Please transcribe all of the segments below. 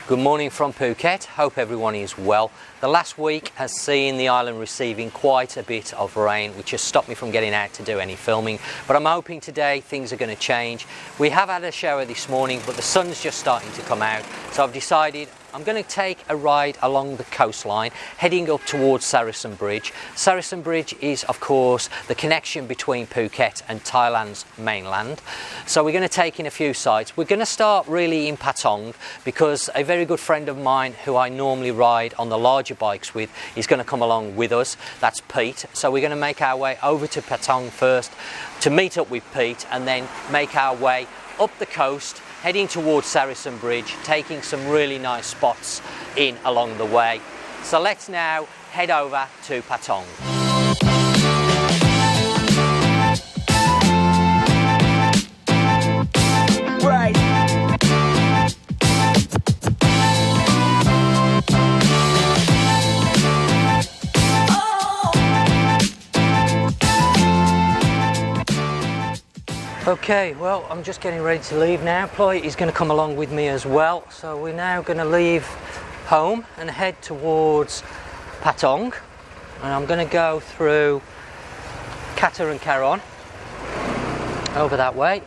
Good morning from Phuket. Hope everyone is well. The last week has seen the island receiving quite a bit of rain, which has stopped me from getting out to do any filming. But I'm hoping today things are going to change. We have had a shower this morning, but the sun's just starting to come out. So I've decided I'm going to take a ride along the coastline, heading up towards Sarasin Bridge. Saracen Bridge is, of course, the connection between Phuket and Thailand's mainland. So we're going to take in a few sites. We're going to start really in Patong because a very good friend of mine who I normally ride on the larger bikes with is going to come along with us. That's Pete. So we're going to make our way over to Patong first to meet up with Pete and then make our way up the coast, heading towards Sarasin Bridge, taking some really nice spots in along the way. So let's now head over to Patong. Right. Okay, well, I'm just getting ready to leave now. Ploy is going to come along with me as well. So we're now going to leave home and head towards Patong. And I'm going to go through Kata and Karon over that way.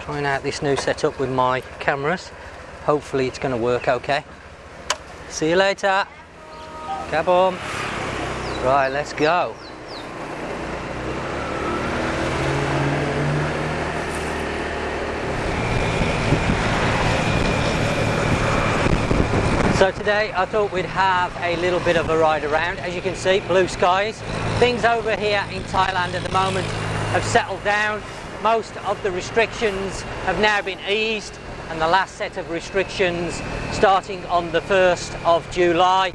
Trying out this new setup with my cameras. Hopefully it's going to work okay. See you later. Kabom. Right, let's go. So today I thought we'd have a little bit of a ride around. As you can see, blue skies. Things over here in Thailand at the moment have settled down. Most of the restrictions have now been eased, and the last set of restrictions starting on the 1st of July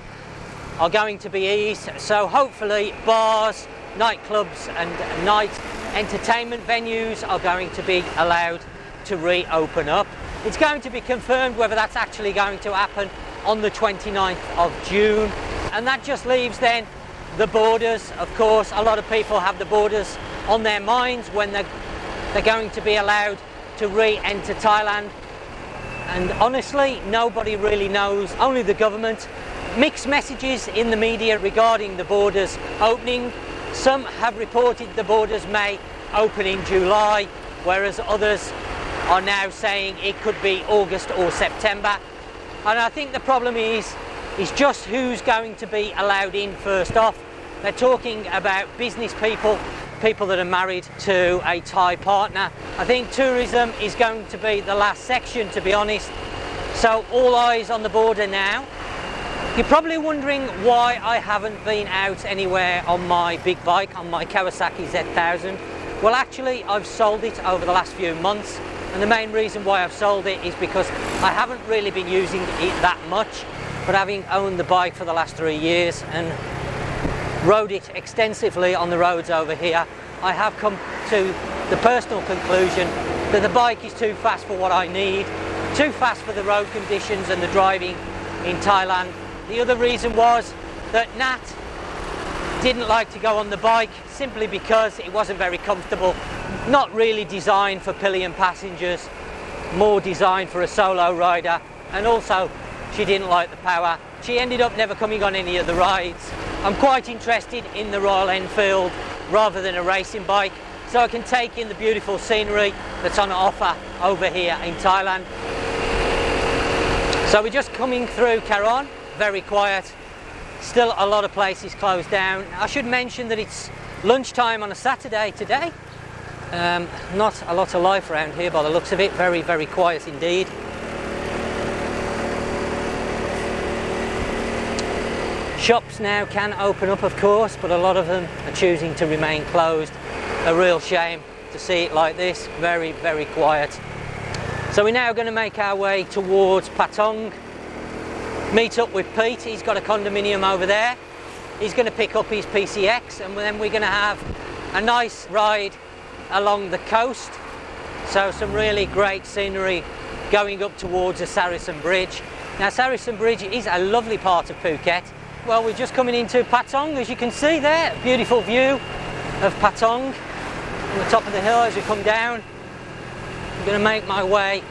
are going to be eased. So hopefully bars, nightclubs and night entertainment venues are going to be allowed to reopen up. It's going to be confirmed whether that's actually going to happen on the 29th of June, and that just leaves then the borders. Of course, a lot of people have the borders on their minds when they're going to be allowed to re-enter Thailand, and honestly nobody really knows, only the government. Mixed messages in the media regarding the borders opening. Some have reported the borders may open in July, whereas others are now saying it could be August or September. And I think the problem is just who's going to be allowed in first off. They're talking about business people, people that are married to a Thai partner. I think tourism is going to be the last section, to be honest. So all eyes on the border now. You're probably wondering why I haven't been out anywhere on my big bike, on my Kawasaki Z1000. Well, actually, I've sold it over the last few months. And the main reason why I've sold it is because I haven't really been using it that much, but having owned the bike for the last 3 years and rode it extensively on the roads over here, I have come to the personal conclusion that the bike is too fast for what I need, too fast for the road conditions and the driving in Thailand. The other reason was that Nat didn't like to go on the bike simply because it wasn't very comfortable. Not really designed for pillion passengers, more designed for a solo rider, and also she didn't like the power. She ended up never coming on any of the rides. I'm quite interested in the Royal Enfield rather than a racing bike, so I can take in the beautiful scenery that's on offer over here in Thailand. So we're just coming through Karon, very quiet. Still a lot of places closed down. I should mention that it's lunchtime on a Saturday today. Not a lot of life around here by the looks of it. Very, very quiet indeed. Shops now can open up, of course, but a lot of them are choosing to remain closed. A real shame to see it like this. Very, very quiet. So we're now going to make our way towards Patong. Meet up with Pete. He's got a condominium over there. He's going to pick up his PCX, and then we're going to have a nice ride along the coast. So some really great scenery going up towards the Sarasin Bridge. Now, Sarasin Bridge is a lovely part of Phuket. Well, we're just coming into Patong, as you can see there. A beautiful view of Patong on the top of the hill as we come down. I'm going to make my way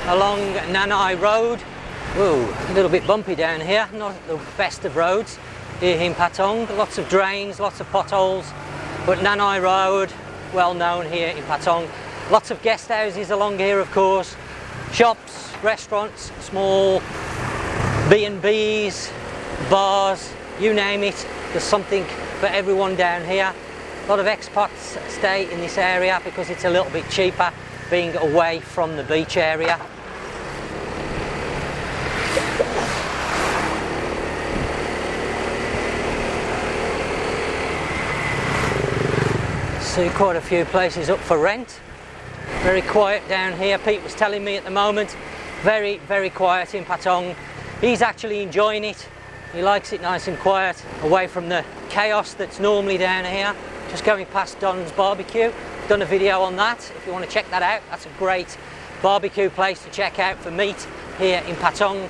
along Nanai Road Whoa, a little bit bumpy down here, not the best of roads here in Patong. Lots of drains, lots of potholes, but Nanai Road, well known here in Patong. Lots of guest houses along here, of course, shops, restaurants, small B&Bs, bars, you name it, there's something for everyone down here. A lot of expats stay in this area because it's a little bit cheaper being away from the beach area. See quite a few places up for rent. Very quiet down here. Pete was telling me at the moment, very, very quiet in Patong. He's actually enjoying it. He likes it nice and quiet, away from the chaos that's normally down here. Just going past Don's Barbecue. Done a video on that. If you want to check that out, that's a great barbecue place to check out for meat here in Patong.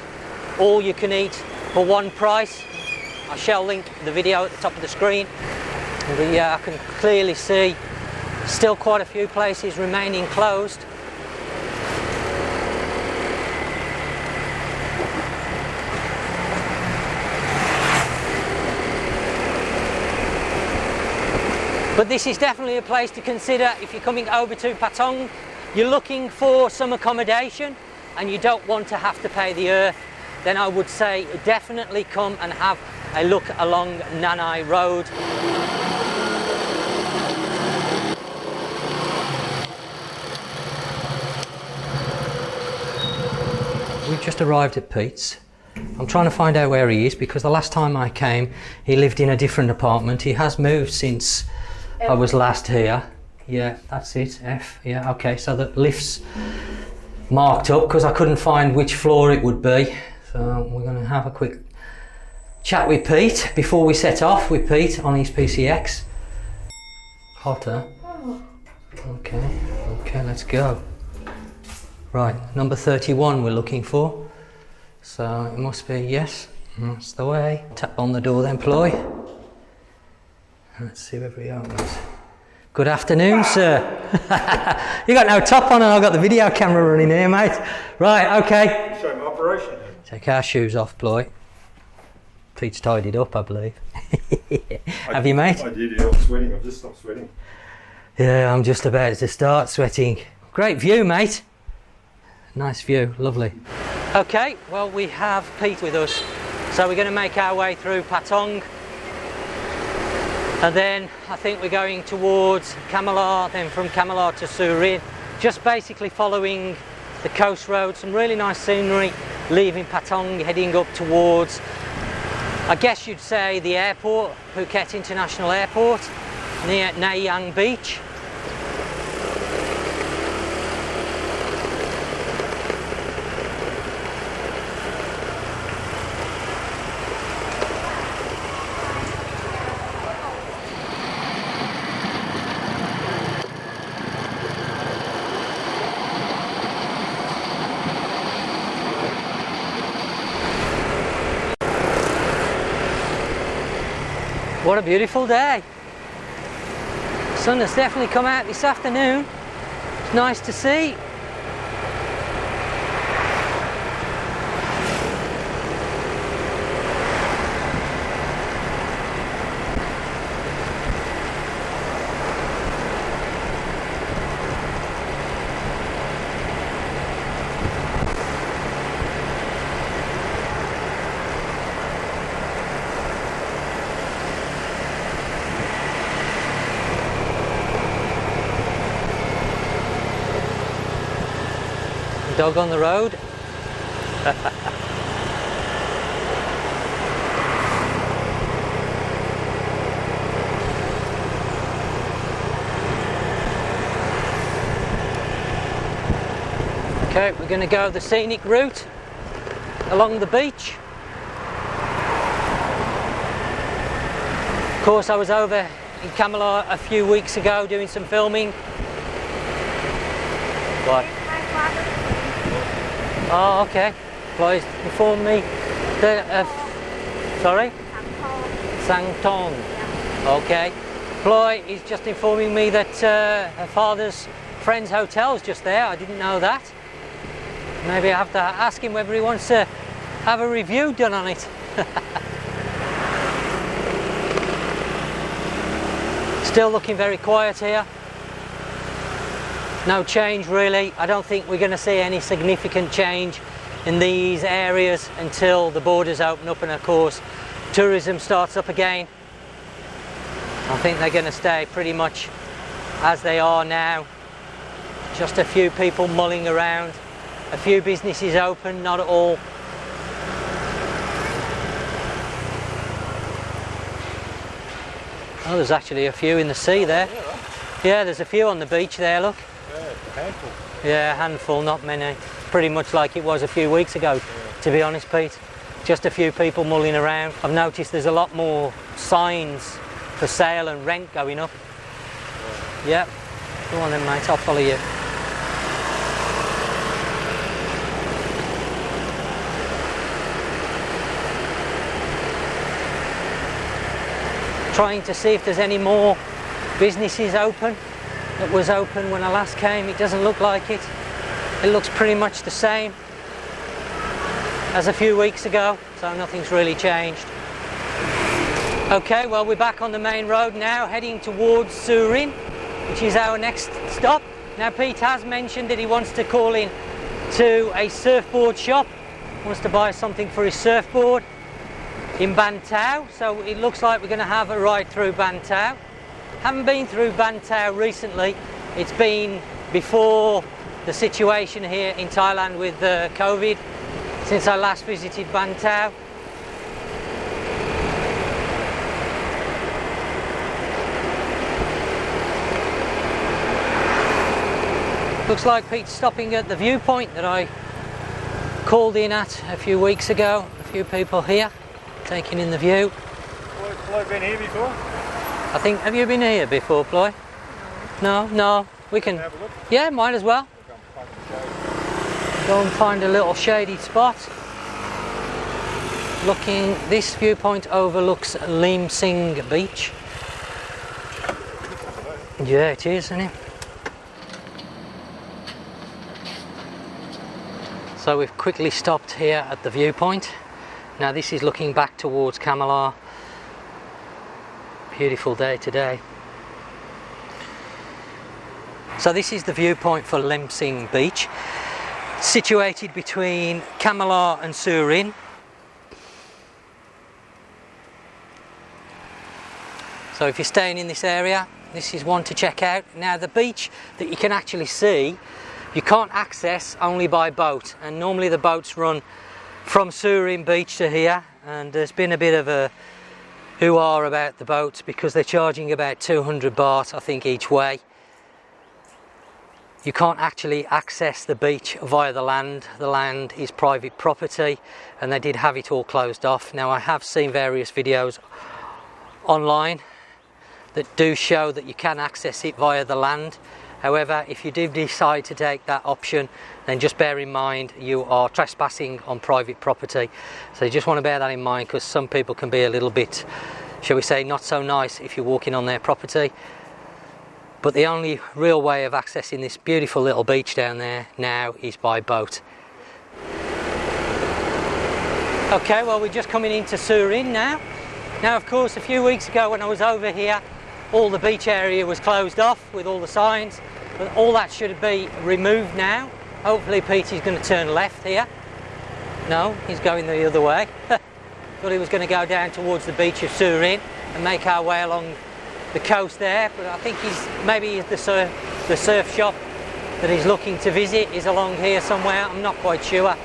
All you can eat for one price. I shall link the video at the top of the screen. But yeah, I can clearly see still quite a few places remaining closed. But this is definitely a place to consider if you're coming over to Patong. You're looking for some accommodation and you don't want to have to pay the earth, then I would say definitely come and have a look along Nanai Road. We've just arrived at Pete's. I'm trying to find out where he is because the last time I came he lived in a different apartment. He has moved since I was last here. Yeah, that's it, F. Yeah, okay, so the lift's marked up because I couldn't find which floor it would be. So we're going to have a quick chat with Pete before we set off with Pete on his PCX. Hotter. Okay, let's go. Right, number 31 we're looking for. So it must be, yes, that's the way. Tap on the door then, Ploy. Let's see whether he opens. Good afternoon, sir. You got no top on and I've got the video camera running here, mate. Right, okay. Show my operation. Take our shoes off, Ploy. Pete's tied it up, I believe. Have you, mate? I did, yeah, I'm sweating. I've just stopped sweating. Yeah, I'm just about to start sweating. Great view, mate. Nice view, lovely. Okay, well we have Pete with us. So we're going to make our way through Patong. And then I think we're going towards Kamala, then from Kamala to Surin. Just basically following the coast road, some really nice scenery, leaving Patong, heading up towards, I guess you'd say, the airport, Phuket International Airport, near Nha Yang Beach. What a beautiful day. The sun has definitely come out this afternoon. It's nice to see. Dog on the road. Okay, we're going to go the scenic route along the beach. Of course, I was over in Kamala a few weeks ago doing some filming. What? Oh, okay. Please inform me that, sorry? Sangtong. Okay. Ploy is just informing me that her father's friend's hotel is just there. I didn't know that. Maybe I have to ask him whether he wants to have a review done on it. Still looking very quiet here. No change really. I don't think we're going to see any significant change in these areas until the borders open up and of course tourism starts up again. I think they're going to stay pretty much as they are now. Just a few people mulling around, a few businesses open, not at all. Oh, there's actually a few in the sea there. Yeah, there's a few on the beach there, look. Yeah, a handful. Yeah, a handful, not many. Pretty much like it was a few weeks ago, to be honest, Pete. Just a few people mulling around. I've noticed there's a lot more signs for sale and rent going up. Yep. Go on then, mate, I'll follow you. Trying to see if there's any more businesses open that was open when I last came. It doesn't look like it. It looks pretty much the same as a few weeks ago, so nothing's really changed. Okay, well, we're back on the main road now, heading towards Surin, which is our next stop. Now, Pete has mentioned that he wants to call in to a surfboard shop, wants to buy something for his surfboard in Bangtao, so it looks like we're going to have a ride through Bangtao. Haven't been through Bangtao recently. It's been before the situation here in Thailand with COVID, since I last visited Bangtao. Looks like Pete's stopping at the viewpoint that I called in at a few weeks ago. A few people here taking in the view. Ploy been here before? I think, have you been here before, Ploy? No, no, we can, Have a look. yeah, might as well. Go and find a little shady spot. Looking, this viewpoint overlooks Lim Sing Beach. Yeah, it is, isn't it? So we've quickly stopped here at the viewpoint. Now this is looking back towards Kamala. Beautiful day today. So this is the viewpoint for Lim Sing Beach, situated between Kamala and Surin. So if you're staying in this area, this is one to check out. Now the beach that you can actually see, you can't access only by boat, and normally the boats run from Surin Beach to here, and there's been a bit of a hoo-ha about the boats because they're charging about 200 baht, I think, each way. You can't actually access the beach via the land. The land is private property, and they did have it all closed off. Now I have seen various videos online that do show that you can access it via the land. However, if you do decide to take that option, then just bear in mind you are trespassing on private property. So you just want to bear that in mind, because some people can be a little bit, shall we say, not so nice if you're walking on their property. But the only real way of accessing this beautiful little beach down there now is by boat. Okay, well, we're just coming into Surin now. Now, of course, a few weeks ago when I was over here, all the beach area was closed off with all the signs, but all that should be removed now. Hopefully Petey's going to turn left here. No, he's going the other way. Thought he was going to go down towards the beach of Surin and make our way along the coast there, but I think maybe the surf shop that he's looking to visit is along here somewhere. I'm not quite sure.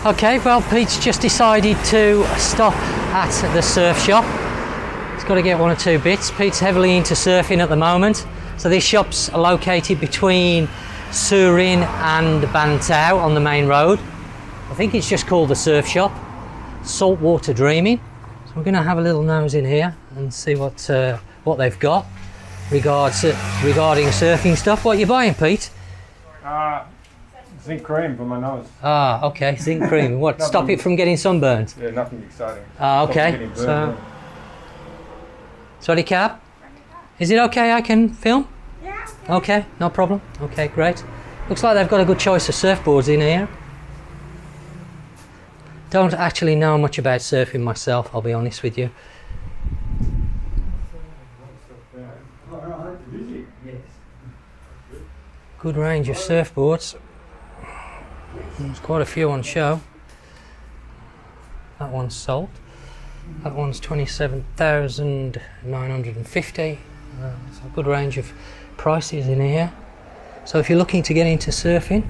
Okay, well, Pete's just decided to stop at the surf shop. He's got to get one or two bits. Pete's heavily into surfing at the moment. So this shop's located between Surin and Bangtao on the main road. I think it's just called the surf shop. Saltwater Dreaming. So we're going to have a little nose in here and see what they've got regarding surfing stuff. What are you buying, Pete? Zinc cream for my nose. Ah, okay, zinc cream. What, stop it from getting sunburned? Yeah, nothing exciting. Ah, okay. Sorry, Cab? Is it okay I can film? Yeah. Okay, no problem. Okay, great. Looks like they've got a good choice of surfboards in here. Don't actually know much about surfing myself, I'll be honest with you. Good range of surfboards. There's quite a few on show. That one's sold. That one's 27,950. It's a good range of prices in here. So if you're looking to get into surfing,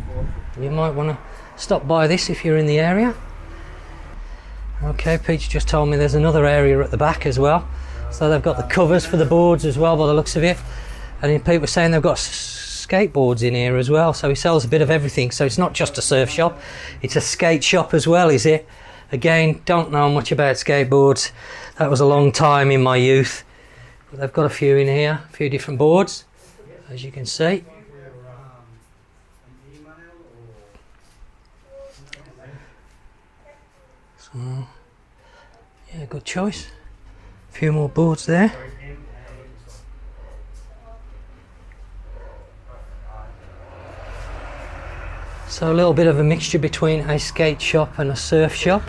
you might want to stop by this if you're in the area. Okay, Pete's just told me there's another area at the back as well. So they've got the covers for the boards as well by the looks of it. And then Pete was saying they've got skateboards in here as well. So he sells a bit of everything. So it's not just a surf shop, it's a skate shop as well, is it? Again, don't know much about skateboards. That was a long time in my youth. But they've got a few in here, a few different boards, as you can see. So, yeah, good choice. A few more boards there. So a little bit of a mixture between a skate shop and a surf shop.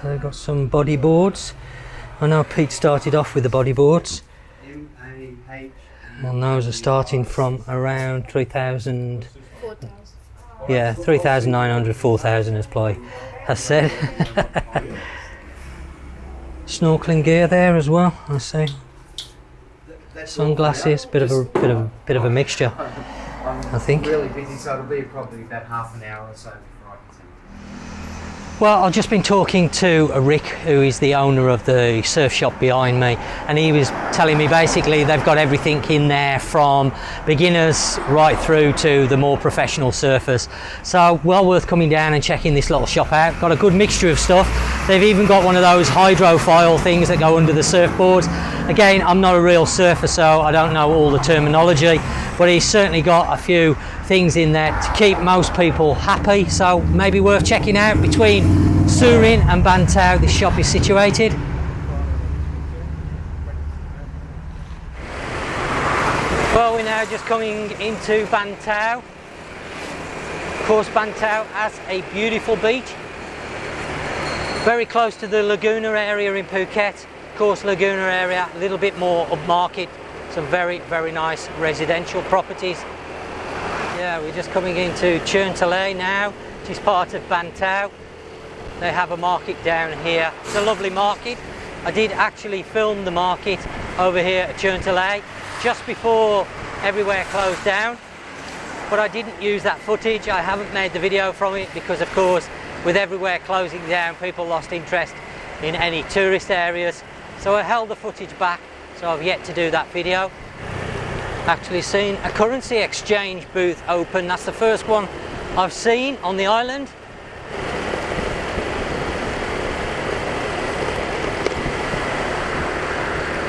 They've got some body boards. I know Pete started off with the body boards. And those are starting from around 3,000. 4,000. Yeah, 3,900, 4,000 as Ply has said. Snorkeling gear there as well, I see. Sunglasses, bit of a mixture, I think. Really busy, so it'll be probably about half an hour or so before I can send it. Well, I've just been talking to Rick, who is the owner of the surf shop behind me, and he was telling me basically they've got everything in there from beginners right through to the more professional surfers. So well worth coming down and checking this little shop out. Got a good mixture of stuff. They've even got one of those hydrofoil things that go under the surfboards. Again, I'm not a real surfer, so I don't know all the terminology, but he's certainly got a few things in there to keep most people happy, so maybe worth checking out. Between Surin and Bangtao this shop is situated. Well, we're now just coming into Bangtao. Of course, Bangtao has a beautiful beach, very close to the Laguna area in Phuket. Of course, Laguna area a little bit more upmarket, some very nice residential properties. Yeah, we're just coming into Cherntalay now, which is part of Bangtao. They have a market down here. It's a lovely market. I did actually film the market over here at Cherntalay just before everywhere closed down, but I didn't use that footage. I haven't made the video from it because, of course, with everywhere closing down, people lost interest in any tourist areas. So I held the footage back, so I've yet to do that video. Actually seen a currency exchange booth open. That's the first one I've seen on the island.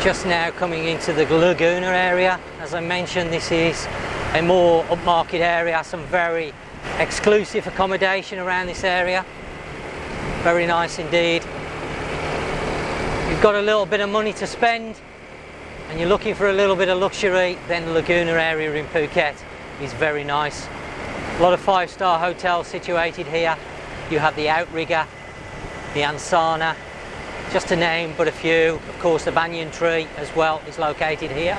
Just now coming into the Laguna area. As I mentioned, this is a more upmarket area, some very exclusive accommodation around this area. Very nice indeed. You've got a little bit of money to spend and you're looking for a little bit of luxury, then the Laguna area in Phuket is very nice. A lot of five-star hotels situated here. You have the Outrigger, the Ansana, just to name but a few. Of course, the banyan tree as well is located here.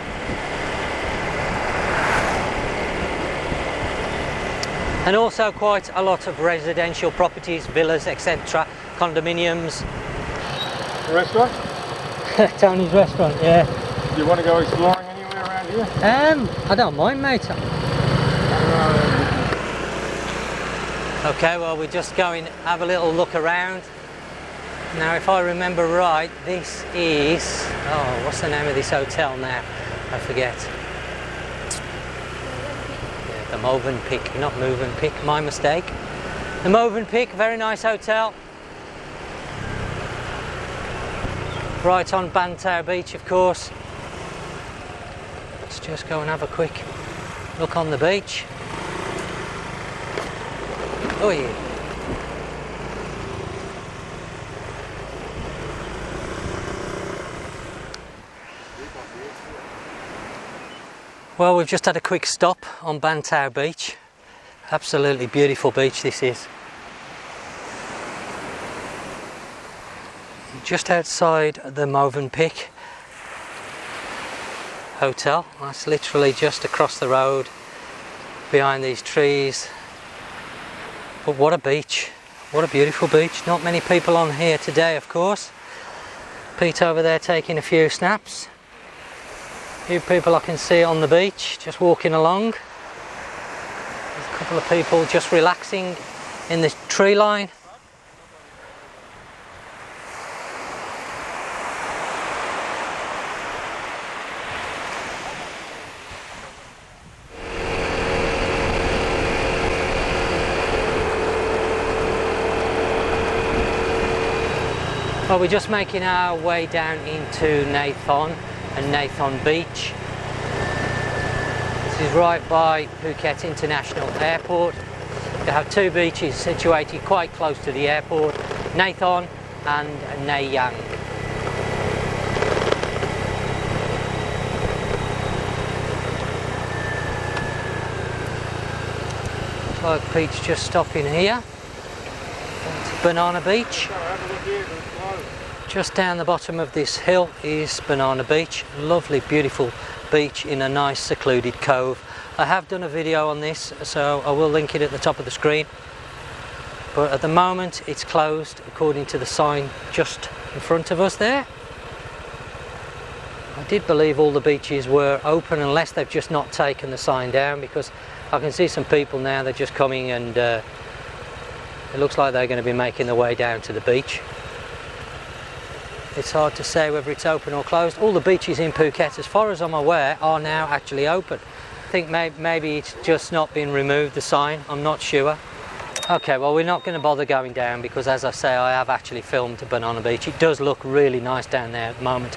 And also quite a lot of residential properties, villas, etc., condominiums. The restaurant? Tony's restaurant, yeah. Do you want to go exploring anywhere around here? I don't mind, mate. Okay, well, we're just going to have a little look around. Now, if I remember right, this is... oh, what's the name of this hotel now? I forget. Yeah, the Movenpick, not Movenpick, my mistake. The Movenpick, very nice hotel. Right on Bangtao Beach, of course. Let's just go and have a quick look on the beach. Oh yeah. Well, we've just had a quick stop on Bangtao beach. Absolutely beautiful beach this is. Just outside the Movenpick hotel. That's literally just across the road behind these trees. But what a beach. What a beautiful beach. Not many people on here today, of course. Pete over there taking a few snaps. A few people I can see on the beach just walking along. There's a couple of people just relaxing in the tree line. Well, we're just making our way down into Thon and Thon Beach. This is right by Phuket International Airport. You have two beaches situated quite close to the airport, Thon and Nai Yang. So Pete's just stopping here. It's Banana Beach. Just down the bottom of this hill is Banana Beach. Lovely, beautiful beach in a nice secluded cove. I have done a video on this, so I will link it at the top of the screen. But at the moment it's closed according to the sign just in front of us there. I did believe all the beaches were open unless they've just not taken the sign down, because I can see some people now, they're just coming and it looks like they're going to be making their way down to the beach. It's hard to say whether it's open or closed. All the beaches in Phuket, as far as I'm aware, are now actually open. I think maybe it's just not been removed, the sign, I'm not sure. Okay, well, we're not going to bother going down because, as I say, I have actually filmed Banana Beach. It does look really nice down there at the moment.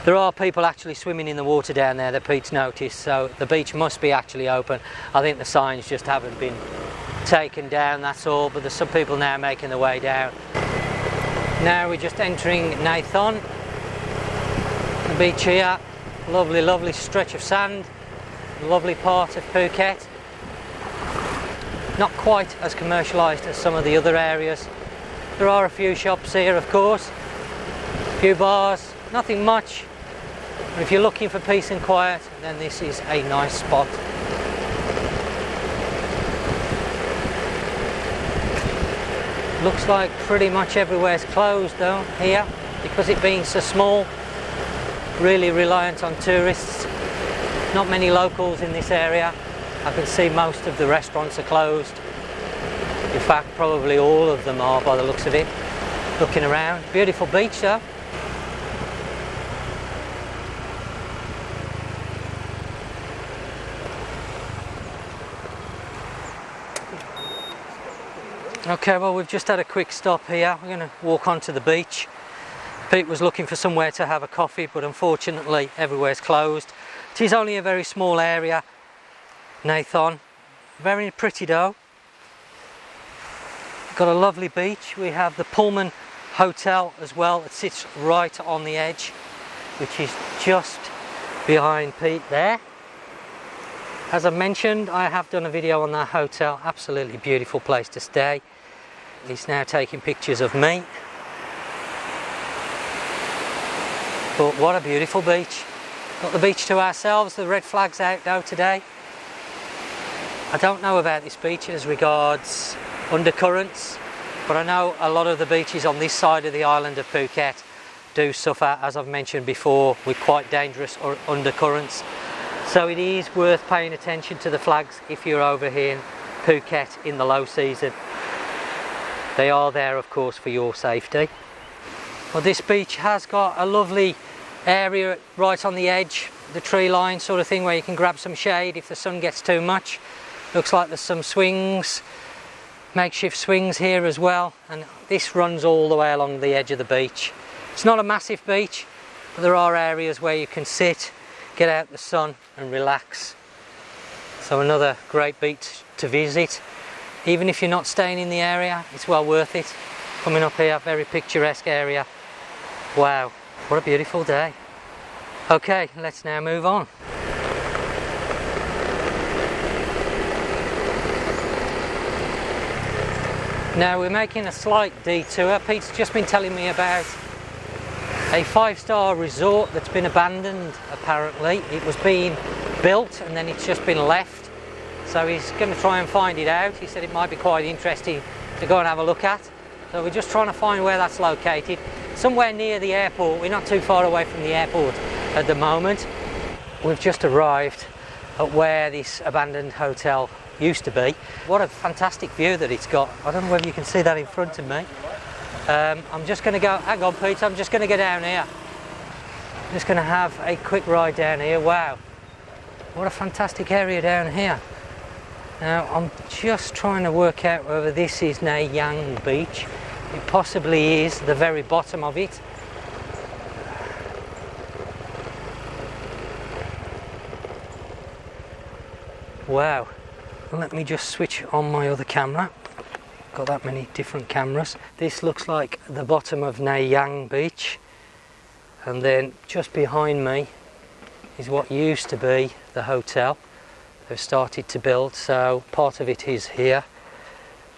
There are people actually swimming in the water down there that Pete's noticed, so the beach must be actually open. I think the signs just haven't been taken down, that's all, but there's some people now making their way down. Now we're just entering Thon, the beach here. Lovely, lovely stretch of sand. Lovely part of Phuket. Not quite as commercialised as some of the other areas. There are a few shops here, of course. A few bars, nothing much. But if you're looking for peace and quiet, then this is a nice spot. Looks like pretty much everywhere's closed though here, because it being so small, really reliant on tourists. Not many locals in this area. I can see most of the restaurants are closed. In fact, probably all of them are by the looks of it. Looking around, beautiful beach though. Okay, well, we've just had a quick stop here. We're going to walk onto the beach. Pete was looking for somewhere to have a coffee, but unfortunately everywhere's closed. It is only a very small area, Thon. Very pretty though. Got a lovely beach. We have the Pullman Hotel as well. It sits right on the edge, which is just behind Pete there. As I mentioned, I have done a video on that hotel. Absolutely beautiful place to stay. He's now taking pictures of me. But what a beautiful beach. Got the beach to ourselves. The red flag's out though today. I don't know about this beach as regards undercurrents, but I know a lot of the beaches on this side of the island of Phuket do suffer, as I've mentioned before, with quite dangerous undercurrents. So it is worth paying attention to the flags if you're over here in Phuket in the low season. They are there, of course, for your safety. Well, this beach has got a lovely area right on the edge, the tree line sort of thing, where you can grab some shade if the sun gets too much. Looks like there's some swings, makeshift swings here as well, and this runs all the way along the edge of the beach. It's not a massive beach, but there are areas where you can sit, get out the sun and relax. So another great beach to visit. Even if you're not staying in the area, it's well worth it. Coming up here, very picturesque area. Wow, what a beautiful day. Okay, let's now move on. Now we're making a slight detour. Pete's just been telling me about a 5-star resort that's been abandoned apparently. It was being built and then it's just been left. So he's going to try and find it out. He said it might be quite interesting to go and have a look at. So we're just trying to find where that's located. Somewhere near the airport. We're not too far away from the airport at the moment. We've just arrived at where this abandoned hotel used to be. What a fantastic view that it's got. I don't know whether you can see that in front of me. I'm just going to go, hang on Pete, I'm just going to go down here. I'm just going to have a quick ride down here. Wow, what a fantastic area down here. Now I'm just trying to work out whether this is Nai Yang Beach. It possibly is, the very bottom of it. Wow, let me just switch on my other camera. Got that many different cameras. This looks like the bottom of Nai Yang Beach, and then just behind me is what used to be the hotel. They've started to build, so part of it is here.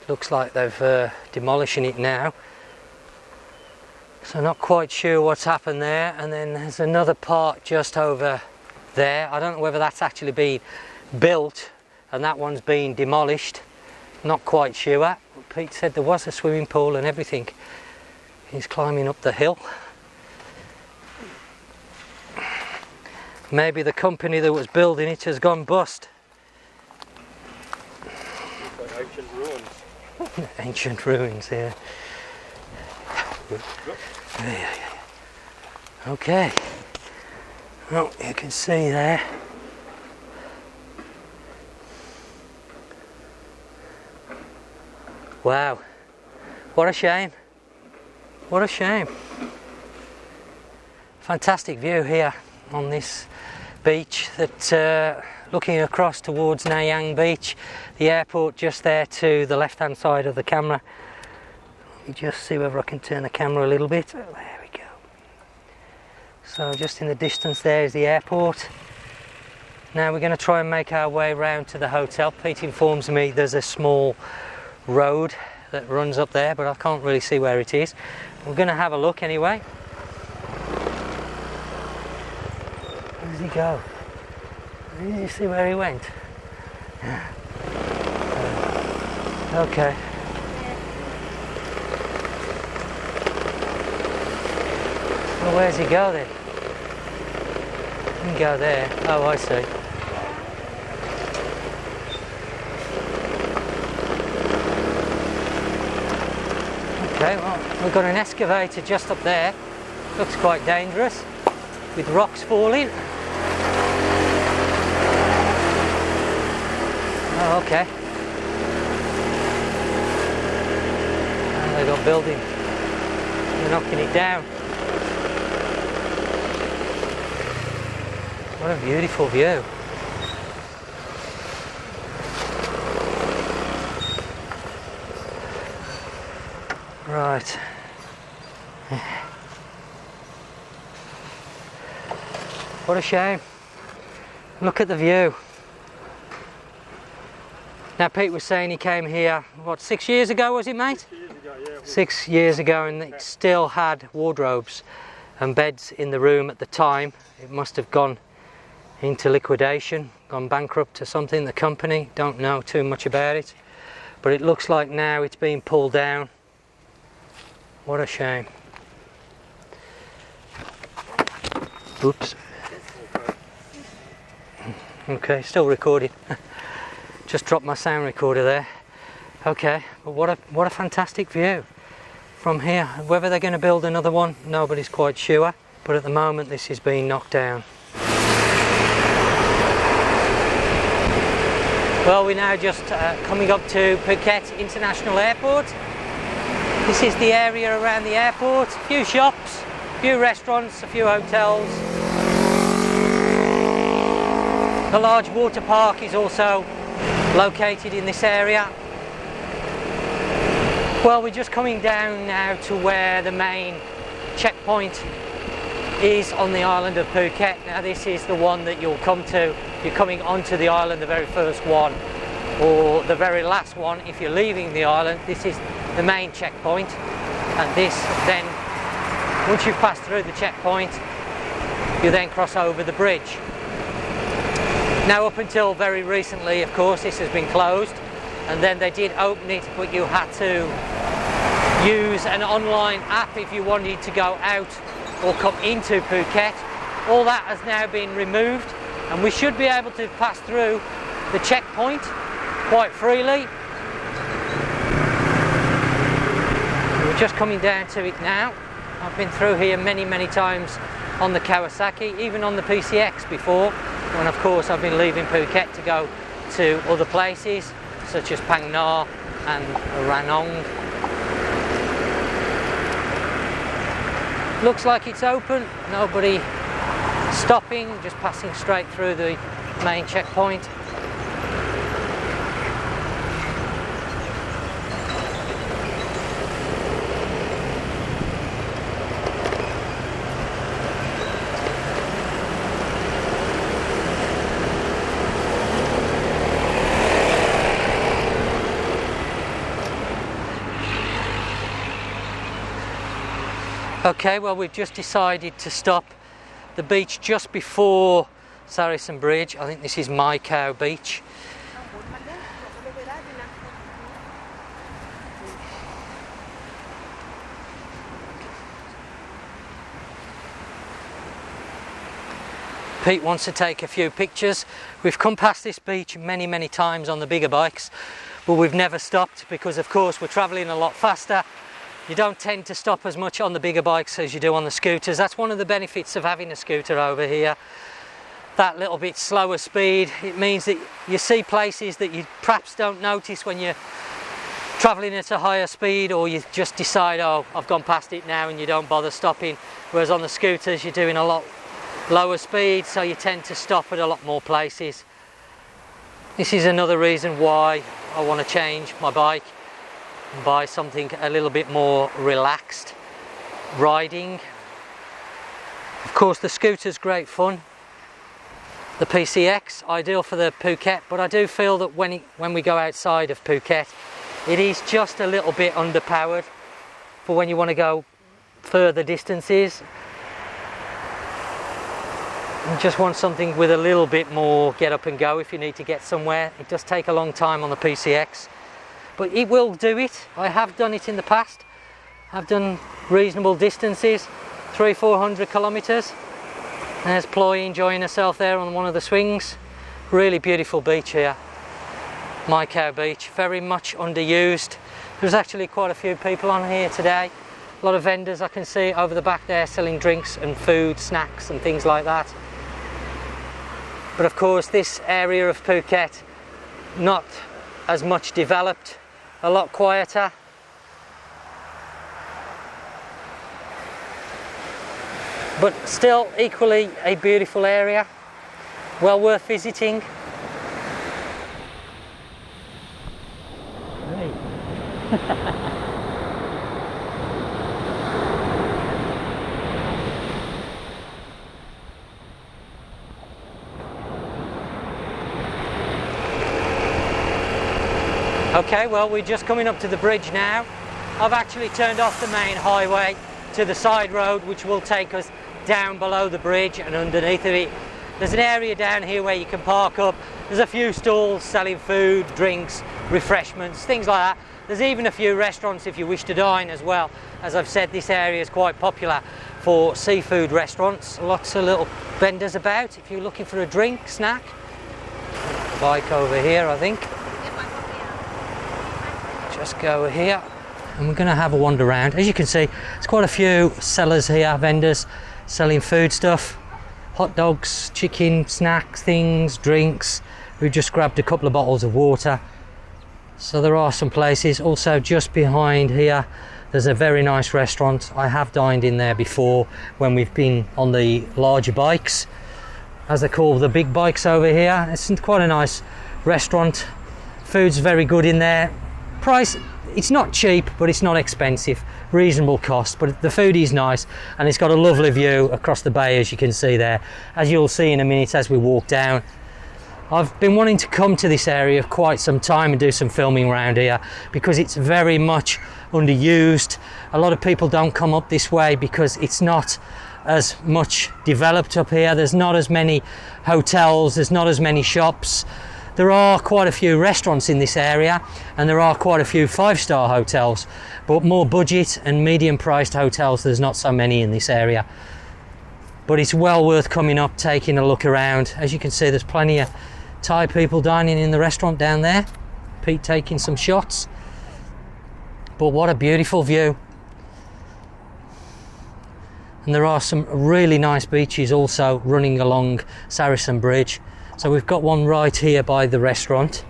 Looks like they've demolishing it now, so not quite sure what's happened there. And then there's another part just over there. I don't know whether that's actually been built and that one's been demolished, not quite sure. Pete said there was a swimming pool and everything. He's climbing up the hill. Maybe the company that was building it has gone bust. Like ancient ruins. Ancient ruins, yeah. Okay. Oh, you can see there. Wow, what a shame. What a shame. Fantastic view here on this beach that looking across towards Nai Yang Beach, the airport just there to the left hand side of the camera. Let me just see whether I can turn the camera a little bit. Oh, there we go. So just in the distance there is the airport. Now we're going to try and make our way round to the hotel. Pete informs me there's a small road that runs up there, but I can't really see where it is. We're going to have a look anyway. Where does he go? Did you see where he went? Okay. Well, where's he go then? He can go there. Oh, I see. Okay, well, we've got an excavator just up there. Looks quite dangerous, with rocks falling. Oh, okay. And they've got building. They're knocking it down. What a beautiful view. Right. What a shame. Look at the view. Now Pete was saying he came here, what, 6 years ago was it, mate? 6 years ago, yeah. 6 years ago, and it still had wardrobes and beds in the room at the time. It must have gone into liquidation, gone bankrupt or something, the company. Don't know too much about it. But it looks like now it's been pulled down. What a shame. Oops. Okay, still recording. Just dropped my sound recorder there. Okay, but what a fantastic view from here. Whether they're going to build another one, nobody's quite sure. But at the moment, this is being knocked down. Well, we're now just coming up to Phuket International Airport. This is the area around the airport. A few shops, a few restaurants, a few hotels. The large water park is also located in this area. Well, we're just coming down now to where the main checkpoint is on the island of Phuket. Now this is the one that you'll come to if you're coming onto the island, the very first one, or the very last one if you're leaving the island. This is the main checkpoint, and this then, once you've passed through the checkpoint, you then cross over the bridge. Now up until very recently, of course, this has been closed, and then they did open it, but you had to use an online app if you wanted to go out or come into Phuket. All that has now been removed, and we should be able to pass through the checkpoint quite freely. We're just coming down to it now. I've been through here many times on the Kawasaki, even on the PCX before, when of course I've been leaving Phuket to go to other places such as Phang Nga and Ranong. Looks like it's open, nobody stopping, just passing straight through the main checkpoint. Okay, well, we've just decided to stop the beach just before Sarasin Bridge. I think this is Mai Khao beach. Pete wants to take a few pictures. We've come past this beach many times on the bigger bikes, but we've never stopped because of course we're travelling a lot faster. You don't tend to stop as much on the bigger bikes as you do on the scooters. That's one of the benefits of having a scooter over here. That little bit slower speed, it means that you see places that you perhaps don't notice when you're travelling at a higher speed, or you just decide, oh, I've gone past it now, and you don't bother stopping. Whereas on the scooters you're doing a lot lower speed, so you tend to stop at a lot more places. This is another reason why I want to change my bike and buy something a little bit more relaxed riding. Of course the scooter's great fun, the PCX ideal for the Phuket, but I do feel that when we go outside of Phuket it is just a little bit underpowered for when you want to go further distances. You just want something with a little bit more get up and go if you need to get somewhere. It does take a long time on the PCX, but it will do it. I have done it in the past. I've done reasonable distances, 300-400 kilometres. There's Ploy enjoying herself there on one of the swings. Really beautiful beach here, Mai Khao beach, very much underused. There's actually quite a few people on here today. A lot of vendors I can see over the back there selling drinks and food, snacks and things like that. But of course this area of Phuket, not as much developed, a lot quieter. But still equally a beautiful area, well worth visiting. Okay, well, we're just coming up to the bridge now. I've actually turned off the main highway to the side road, which will take us down below the bridge and underneath of it. There's an area down here where you can park up. There's a few stalls selling food, drinks, refreshments, things like that. There's even a few restaurants if you wish to dine as well. As I've said, this area is quite popular for seafood restaurants. Lots of little vendors about if you're looking for a drink, snack. Bike over here, I think. Just go here and we're going to have a wander around. As you can see, there's quite a few sellers here, vendors selling food stuff, hot dogs, chicken, snacks, things, drinks. We've just grabbed a couple of bottles of water. So there are some places. Also just behind here there's a very nice restaurant. I have dined in there before when we've been on the larger bikes, as they call the big bikes over here. It's quite a nice restaurant. Food's very good in there. Price, it's not cheap, but it's not expensive, reasonable cost, but the food is nice and it's got a lovely view across the bay, as you can see there. As you'll see in a minute as we walk down, I've been wanting to come to this area for quite some time and do some filming around here because it's very much underused. A lot of people don't come up this way because it's not as much developed up here. There's not as many hotels, there's not as many shops. There are quite a few restaurants in this area and there are quite a few 5-star hotels, but more budget and medium priced hotels, there's not so many in this area. But it's well worth coming up, taking a look around. As you can see, there's plenty of Thai people dining in the restaurant down there. Pete taking some shots. But what a beautiful view. And there are some really nice beaches also running along Sarasin Bridge. So we've got one right here by the restaurant.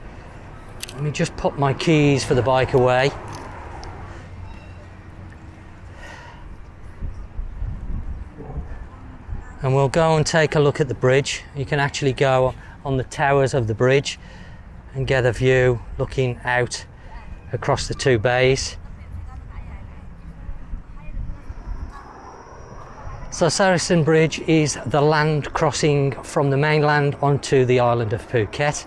Let me just put my keys for the bike away. And we'll go and take a look at the bridge. You can actually go on the towers of the bridge and get a view looking out across the two bays. So Sarasin Bridge is the land crossing from the mainland onto the island of Phuket.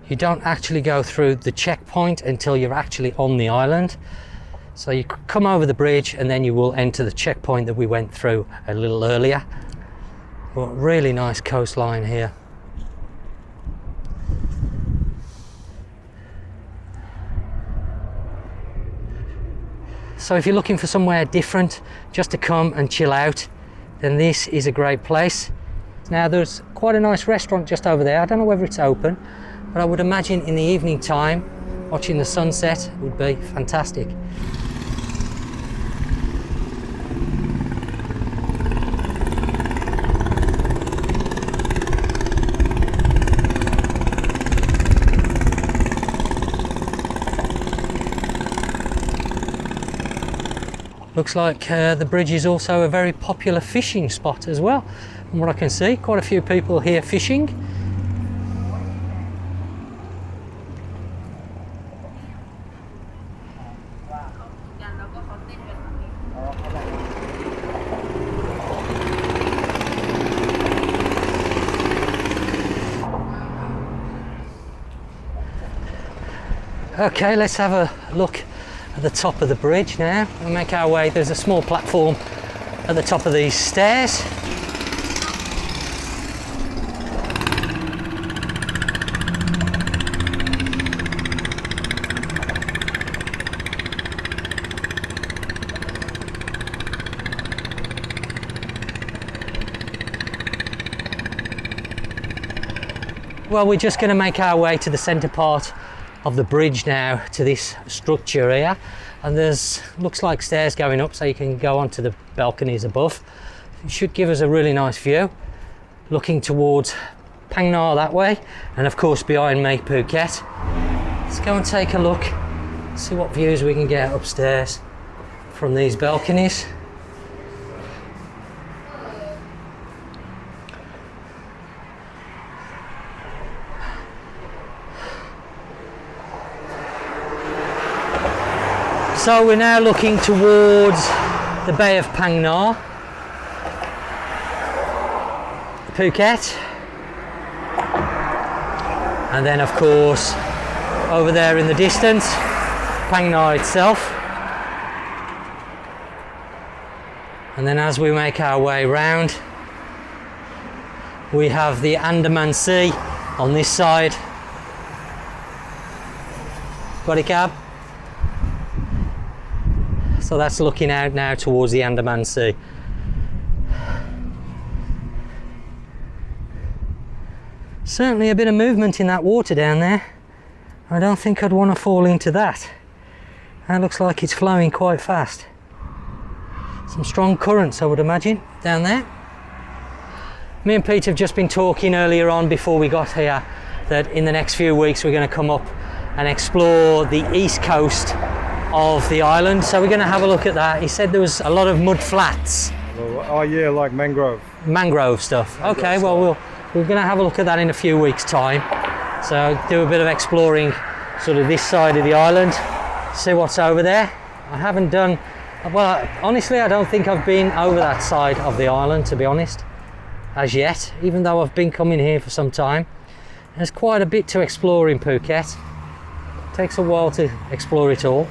You don't actually go through the checkpoint until you're actually on the island. So you come over the bridge and then you will enter the checkpoint that we went through a little earlier. But really nice coastline here. So if you're looking for somewhere different just to come and chill out, then this is a great place. Now there's quite a nice restaurant just over there. I don't know whether it's open, but I would imagine in the evening time, watching the sunset would be fantastic. Looks like the bridge is also a very popular fishing spot as well. From what I can see, quite a few people here fishing. Okay, let's have a look at the top of the bridge now. We'll make our way. There's a small platform at the top of these stairs. Well, we're just going to make our way to the centre part of the bridge now, to this structure here, and there's looks like stairs going up so you can go onto the balconies above. It should give us a really nice view looking towards Phang Nga that way, and of course behind me Phuket. Let's go and take a look, see what views we can get upstairs from these balconies. So we're now looking towards the Bay of Phang Nga, Phuket, and then of course over there in the distance, Phang Nga itself. And then as we make our way round, we have the Andaman Sea on this side. Got a cab? So that's looking out now towards the Andaman Sea. Certainly a bit of movement in that water down there. I don't think I'd want to fall into that. That looks like it's flowing quite fast. Some strong currents, I would imagine, down there. Me and Pete have just been talking earlier on before we got here that in the next few weeks we're going to come up and explore the east coast of the island, so we're going to have a look at that. He said there was a lot of mud flats. Oh yeah, like mangrove stuff. Okay, well we're going to have a look at that in a few weeks time, so do a bit of exploring sort of this side of the island, see what's over there. I haven't done Well, honestly, I don't think I've been over that side of the island, to be honest, as yet, even though I've been coming here for some time. There's quite a bit to explore in Phuket. It takes a while to explore it all.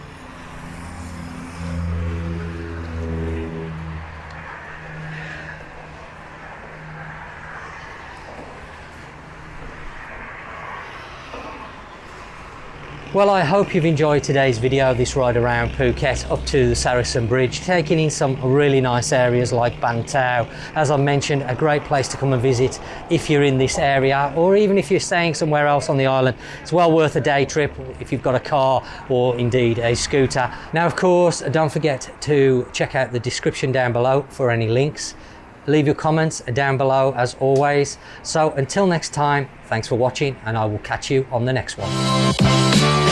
Well, I hope you've enjoyed today's video, this ride around Phuket up to the Sarasin Bridge, taking in some really nice areas like Bangtao. As I mentioned, a great place to come and visit if you're in this area, or even if you're staying somewhere else on the island. It's well worth a day trip if you've got a car or indeed a scooter. Now, of course, don't forget to check out the description down below for any links. Leave your comments down below as always. So until next time, thanks for watching, and I will catch you on the next one.